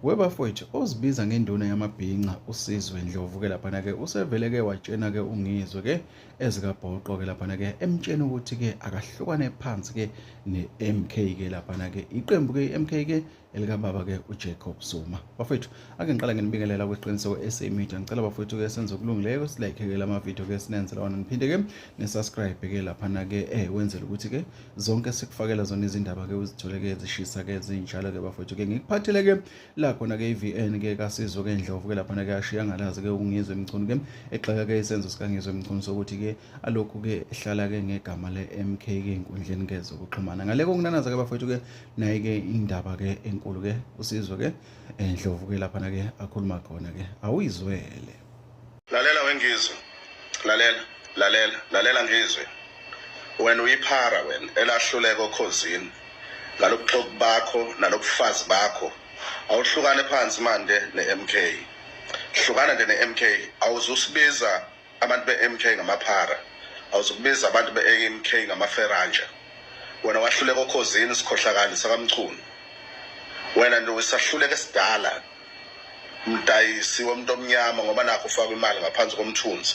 Webafowethu ozibiza ngenduna yamabhinqa uSizwe Ndlovu ke laphana ke usevele ke watshena ke ungizwe ke ezikabhoqo ke laphana ke emtshena ukuthi ke akahlukane phansi ke neMK ke laphana ke iqembu ke iMK ke elikababa ke uJacob Zuma. Bafowethu ake ngiqala nginibingelela kweqiniso SA Media. Ngicela bafowethu ke senze okulungileyo silike ke lama video ke sinenze lawana niphinde ke nesubscribe ke laphana ke wenzela ukuthi ke zonke sikufakela zona izindaba ke uzithole ke zishisa ke zinjalo ke bafowethu ke ngikuphathele ke la khona ke iVN ke kaSizwe ke Ndlovu ke laphana ke ashiya ngalazi ke ungizwe emchunu ke exaka ke isenzo sikangizwe emchunu sokuthi ke alokhu ke ehlala ke ngegama leMK ke inkundleni ke zokuxhumana ngale kokunanaza ke bafowethu ke nayi ke indaba ke enkulu ke uSizwe ke Ndlovu ke laphana ke akhuluma khona ke awuyizwele. Lalela wengizwe, lalela ngizwe. Wena uyiphara wena elahluleka okhosini ngalobuxoki bakho nalobufazi bakho. Awuhlukane phansi manje neMK. Hlukana nje neMK. Awuzusibiza abantu beMK ngamaphara. Awuzukubiza abantu beMK ngamaferanja. Wena wahluleka okhosini sikhohlakali sakamchunu. Wena nje usahluleka esidala. Mdayisi womuntu omnyama ngoba nakho ufaka imali ngaphansi komthunzi.